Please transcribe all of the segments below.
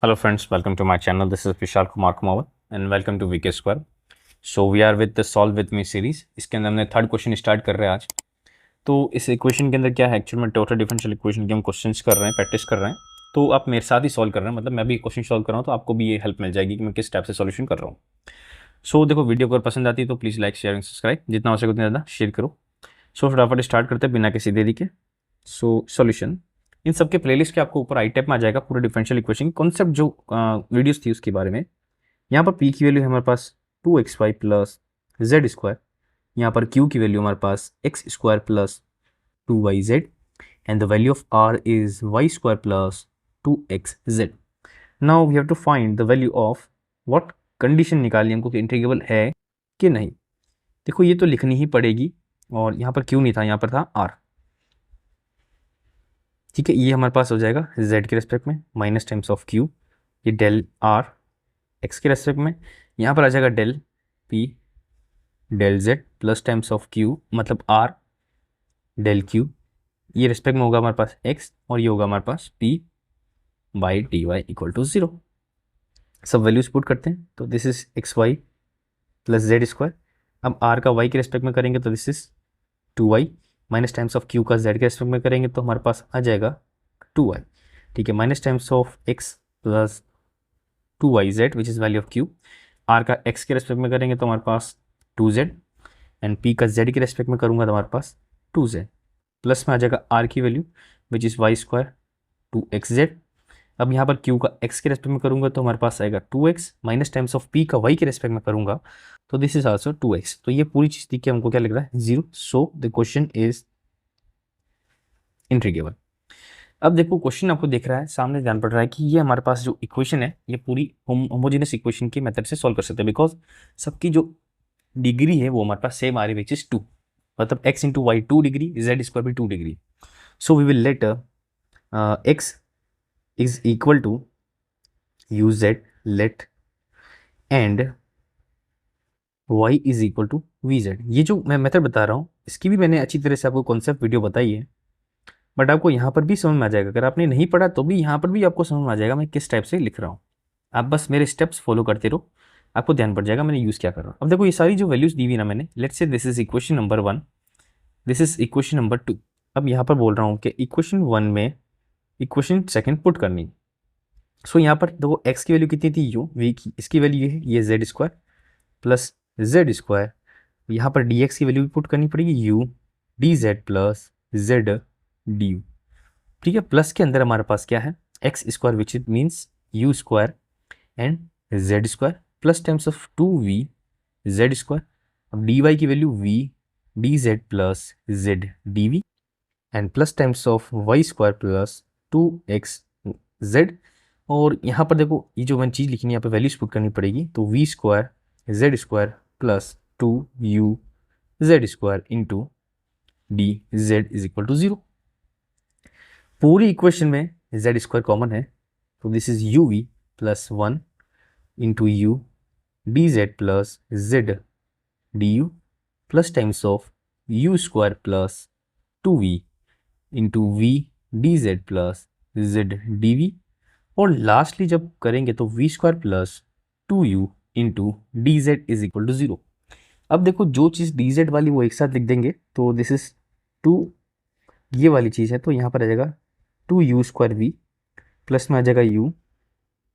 Hello friends, welcome to my channel. This is Vishal Kumar Kumawat and welcome to VK Square. So we are with the Solve with Me series. इसके अंदर हमने third question start कर रहे हैं आज. तो इस equation के अंदर क्या है, एक्चुअल में टोटल डिफरेंशियल इक्वेशन के हम क्वेश्चंस कर रहे हैं, प्रैक्टिस कर रहे हैं. तो आप मेरे साथ ही सॉल्व कर रहे हैं, मतलब मैं भी क्वेश्चन सॉल्व कर रहा हूँ, तो आपको भी ये हेल्प मिल जाएगी कि मैं किस टाइप से सॉल्यूशन कर रहा हूँ. सो देखो, वीडियो अगर पसंद आती है तो please like share and subscribe, जितना हो सके उतना ज़्यादा शेयर करो. सो फटाफट स्टार्ट करते हैं बिना किसी देरी के. सो सॉल्यूशन इन सबके प्लेलिस्ट के आपको ऊपर आई टैप में आ जाएगा पूरे डिफरेंशियल इक्वेशन की कॉन्सेप्ट जो वीडियोस थी उसके बारे में. यहाँ पर पी की वैल्यू है हमारे पास 2xy प्लस जेड स्क्वायर. यहाँ पर क्यू की वैल्यू हमारे पास x square plus 2yz and the value of R is Y square plus 2xz. Now we have to find the value of what condition निकालनी हमको कि इंटीग्रेबल है कि नहीं. देखो ये तो लिखनी ही पड़ेगी, और यहाँ पर क्यू नहीं था, यहाँ पर था आर. ठीक है, ये हमारे पास हो जाएगा z के रेस्पेक्ट में माइनस टाइम्स ऑफ क्यू, ये डेल आर x के रेस्पेक्ट में. यहाँ पर आ जाएगा del p del z plus times of q मतलब r डेल q. ये रेस्पेक्ट में होगा हमारे पास x और ये होगा हमारे पास p by D Y equal to 0. सब वैल्यूज पुट करते हैं तो this is X Y plus Z square. अब r का y के रेस्पेक्ट में करेंगे तो this is 2y minus times of q का z के रेस्पेक्ट में करेंगे तो हमारे पास आ जाएगा 2y. ठीक है, minus times of x plus 2yz which is value of q. r का x के रेस्पेक्ट में करेंगे तो हमारे पास 2z एंड p का z के रेस्पेक्ट में करूँगा तो हमारे पास 2z. प्लस में आ जाएगा r की value which is why square 2xz. अब यहाँ पर q का x के रेस्पेक्ट में करूँगा तो हमारे पास आएगा 2x minus times of p का y के रेस्पेक्ट में करूँगा तो दिस इज आल्सो 2x. तो ये पूरी चीज़ दिख के हमको क्या लग रहा है 0. So the question is integrable. अब देखो क्वेश्चन आपको दिख रहा है सामने, ध्यान पड़ रहा है कि ये हमारे पास जो इक्वेशन है ये पूरी होमोजेनियस इक्वेशन की मेथड से सॉल्व कर सकते हैं, बिकॉज सबकी जो डिग्री है वो हमारे पास सेम आ रही है विच इज 2. मतलब x into Y 2 degree, Z square भी 2 degree. So we will let x is equal to you Z let and y is equal to we Z. ये जो मैं मेथड बता रहा हूँ इसकी भी मैंने अच्छी तरह से आपको कॉन्सेप्ट वीडियो बताई है, बट आपको यहाँ पर भी समझ में आ जाएगा. अगर आपने नहीं पढ़ा तो भी यहाँ पर भी आपको समझ में आ जाएगा मैं किस टाइप से लिख रहा हूँ. आप बस मेरे स्टेप्स फॉलो करते रहो, आपको ध्यान पड़ जाएगा मैंने यूज़ क्या कर रहा हूँ. अब देखो ये सारी जो वैल्यूज दी हुई ना मैंने, let's say this is equation number 1, this is equation number 2. अब यहाँ पर बोल रहा हूँ कि इक्वेशन 1 में इक्वेशन सेकंड पुट करनी. सो यहाँ पर देखो एक्स की वैल्यू कितनी थी u, v की, इसकी वैल्यू ये है ये Z square plus Z square. यहाँ पर डी एक्स की वैल्यू भी पुट करनी पड़ेगी u D Z plus Z D U. ठीक है, प्लस के अंदर हमारे पास क्या है X square which it means U square and Z square plus times of 2v Z square. अब डी वाई की value v D Z plus Z D V and plus times of Y square plus 2x Z. और यहाँ पर देखो ये जो मैंने चीज़ लिखनी है यहाँ पर वैल्यूज पुट करनी पड़ेगी तो v square z square plus 2u z square into d z is equal to 0. पूरी इक्वेशन में जेड स्क्वायर कॉमन है तो this is u v plus 1 into u d Z plus Z D u plus times of u square plus 2v into v d Z plus Z D v. और lastly जब करेंगे तो v square plus 2u into d z is equal to 0. अब देखो जो चीज़ D Z वाली वो एक साथ लिख देंगे तो दिस इज 2, ये वाली चीज़ है तो यहाँ पर आ जाएगा 2u स्क्वायर वी प्लस में आ जाएगा u.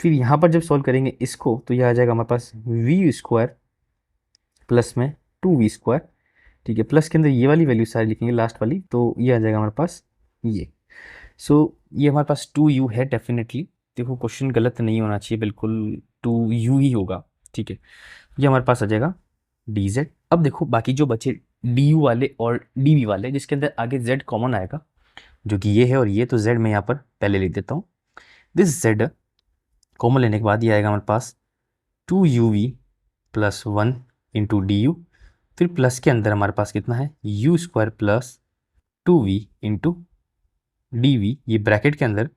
फिर यहाँ पर जब सॉल्व करेंगे इसको तो ये आ जाएगा हमारे पास वी स्क्वायर प्लस में 2v स्क्वायर. ठीक है, प्लस के अंदर ये वाली वैल्यू सारी लिखेंगे लास्ट वाली तो ये आ जाएगा हमारे पास ये. सो ये हमारे पास 2u है डेफिनेटली. देखो क्वेश्चन गलत नहीं होना चाहिए, बिल्कुल 2u ही होगा. ठीक है, ये हमारे पास आ जाएगा dz. अब देखो बाकी जो बचे du वाले और dv वाले जिसके अंदर आगे z कॉमन आएगा जो कि ये है और ये, तो z मैं यहाँ पर पहले लिख देता हूँ. दिस z कॉमन लेने के बाद ये आएगा हमारे पास 2uv plus 1 into d u. फिर प्लस के अंदर हमारे पास कितना है u square plus 2v into d v, ये ब्रैकेट के अंदर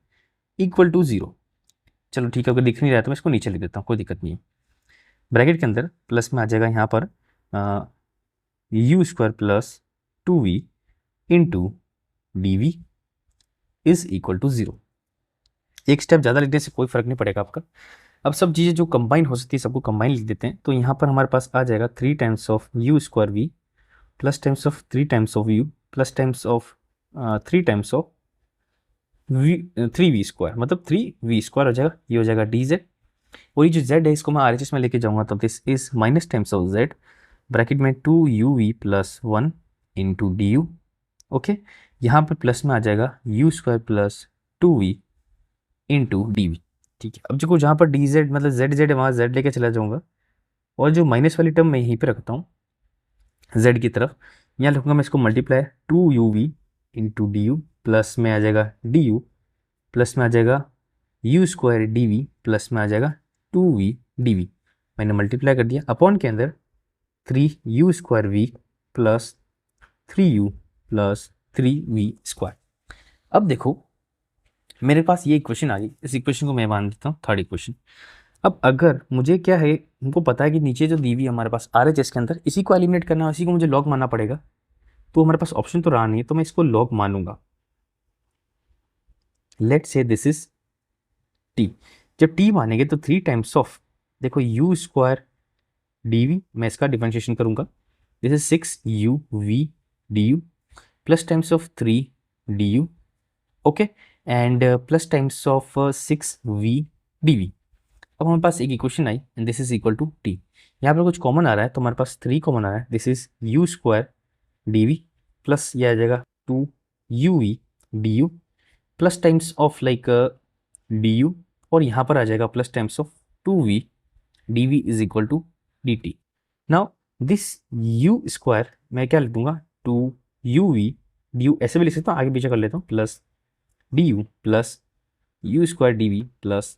इक्वल टू 0. चलो ठीक है, अगर दिख नहीं रहा तो मैं इसको नीचे लिख देता हूँ, कोई दिक्कत नहीं है. ब्रैकेट के अंदर प्लस में आ जाएगा यहाँ पर u square plus 2v into d v is equal to 0. एक स्टेप ज़्यादा लिखने से कोई फर्क नहीं पड़ेगा आपका। अब सब चीज़ें जो कंबाइन हो सकती है सबको कंबाइन लिख देते हैं। तो यहाँ पर हमारे पास आ जाएगा 3 times of u square v plus times of 3 times of u plus times of 3 times of v 3 v square, मतलब 3 वी स्क्वायर हो जाएगा। ये हो जाएगा डी जेड। और ये जो जेड है इसको मैं आर एच एस में लेके जाऊँगा, तो this is minus times of Z bracket में 2u v+1 into d you. Okay, यहाँ पर प्लस में आ जाएगा u square plus 2v into d v. ठीक है, अब जो जहाँ पर डी जेड मतलब जेड जेड है वहाँ जेड लेके चला जाऊँगा, और जो माइनस वाली टर्म मैं यहीं पे रखता हूँ जेड की तरफ। यहाँ लिखूँगा मैं इसको multiply 2u v into d u, plus में आ जाएगा डी यू, प्लस में आ जाएगा u square d v, plus में आ जाएगा 2v डी वी। मैंने मल्टीप्लाई कर दिया अपॉन के अंदर 3u square v plus 3u plus 3v square. अब देखो मेरे पास ये इक्वेशन आ गई, इस इक्वेशन को मैं मान देता हूँ थर्ड इक्वेशन। अब अगर मुझे क्या है, हमको पता है कि नीचे जो दी हुई हमारे पास आर एच एस के अंदर इसी को एलिमिनेट करना है, इसी को मुझे लॉग मानना पड़ेगा। तो हमारे पास ऑप्शन तो रहा नहीं है, तो मैं इसको लॉग मानूंगा। Let say this is t. जब टी मानेंगे तो 3 टाइम्स ऑफ, देखो यू स्क्वायर डी वी, मैं इसका डिफरेंशिएशन करूंगा। This is 6u v d u plus times of 3 du, okay, and plus times of 6v dv। अब हमारे पास एक इक्वेशन आई and this is equal to t. यहाँ पर कुछ कॉमन आ रहा है तो हमारे पास 3 कॉमन आ रहा है। This is u square d v plus ये आ जाएगा 2u v d u plus times of like d u, और यहाँ पर आ जाएगा plus times of 2v d v is equal to d t. Now this u square मैं क्या लिख दूंगा 2u v डी यू, ऐसे भी लिख सकता हूँ, आगे पीछे कर लेता हूँ, plus d u plus u square d v plus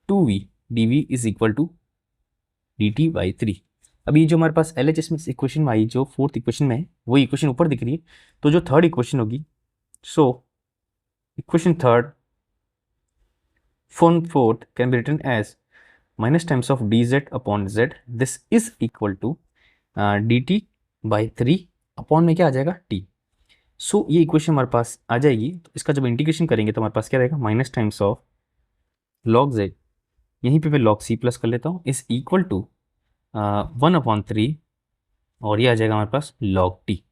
2v d v is equal to d t by 3। अब ये जो हमारे पास एल एच एस में इक्वेशन में आई, जो फोर्थ इक्वेशन में है वो इक्वेशन ऊपर दिख रही है। तो जो थर्ड इक्वेशन होगी, so equation third from fourth can be written as minus times of d z upon z, this is equal to d t by 3 upon में क्या आ जाएगा टी। सो ये इक्वेशन हमारे पास आ जाएगी। तो इसका जब इंटीग्रेशन करेंगे तो हमारे पास क्या रहेगा, minus times of log Z, यहीं पे मैं लॉग सी प्लस कर लेता हूँ, इज इक्वल टू 1/3, और ये आ जाएगा हमारे पास लॉग टी।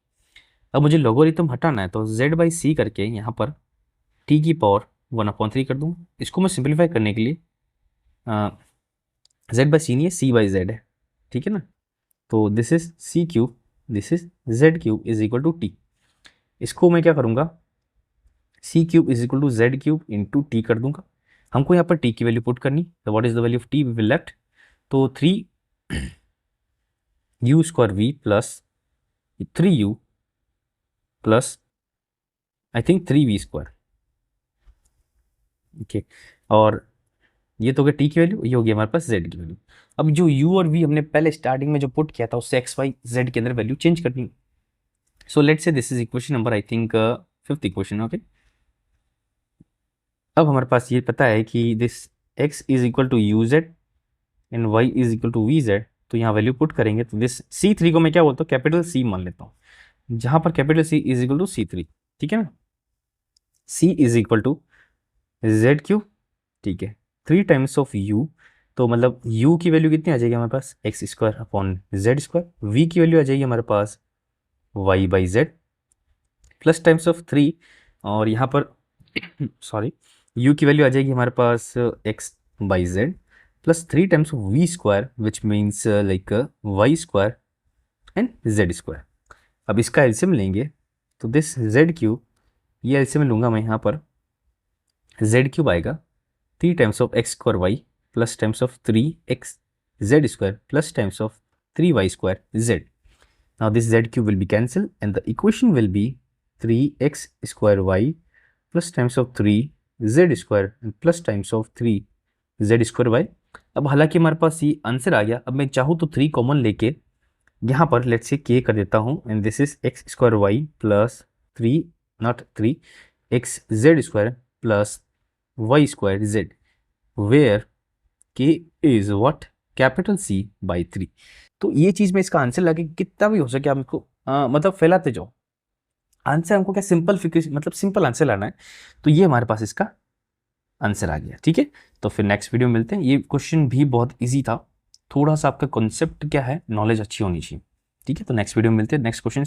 अब मुझे लोगोरिथम हटाना है तो जेड बाई सी करके यहाँ पर टी की पावर 1/3 कर दूँ। इसको मैं सिंप्लीफाई करने के लिए जेड बाई सी नहीं है, सी बाई जेड है, ठीक है ना। तो this is C cube, this is Z cube is equal to T. इसको मैं क्या करूँगा, C cube is equal to Z cube into T कर दूंगा। हमको यहाँ पर टी की वैल्यू पुट करनी, तो what is the value of t v will left, तो 3u square v plus 3u plus I think 3v square, okay. और ये तो हो गया टी की वैल्यू, ये हो गया हमारे पास जेड की वैल्यू। अब जो u और v हमने पहले स्टार्टिंग में जो पुट किया था उससे एक्स वाई जेड के अंदर वैल्यू चेंज करनी। So let say this is equation number I think fifth equation, okay. अब हमारे पास ये पता है कि this x is equal to you z and y is equal to we z. तो यहाँ वैल्यू पुट करेंगे तो दिस C3 को मैं क्या बोलता हूँ, कैपिटल C मान लेता हूँ, जहाँ पर capital C is equal to C3, ठीक है ना। C is equal to z q, ठीक है, 3 टाइम्स ऑफ u, तो मतलब u की वैल्यू कितनी आ जाएगी हमारे पास, x square upon Z square. v की वैल्यू आ जाएगी हमारे पास y by Z plus times of 3, और यहाँ पर सॉरी u की वैल्यू आ जाएगी हमारे पास x by Z plus 3 times of V square which means like Y square and Z square. अब इसका एलसीएम लेंगे तो दिस जेड क्यूब, ये एलसीएम लूँगा मैं यहाँ पर, जेड क्यूब आएगा 3 times of x square y plus times of 3x z square plus times of 3y square z. Now this Z cube will be cancel and the equation will be 3x square y plus times of 3z square plus times of 3z square y. अब हालांकि हमारे पास ये answer आ गया। अब मैं चाहूँ तो 3 कॉमन लेके यहाँ पर लेट्स से k कर देता हूँ and this is x square y plus 3 not 3 x z square plus y square z, where k is what, capital C by 3। तो ये चीज़ में इसका आंसर लगे कितना भी हो सके आप इसको मतलब फैलाते जाओ। आंसर हमको क्या सिंपल फिक्र मतलब सिंपल आंसर लाना है। तो ये हमारे पास इसका आंसर आ गया। ठीक है, तो फिर नेक्स्ट वीडियो में मिलते हैं। ये क्वेश्चन भी बहुत ईजी था, थोड़ा सा आपका कॉन्सेप्ट क्या है, नॉलेज अच्छी होनी चाहिए। ठीक है, तो नेक्स्ट वीडियो में मिलते हैं। Next question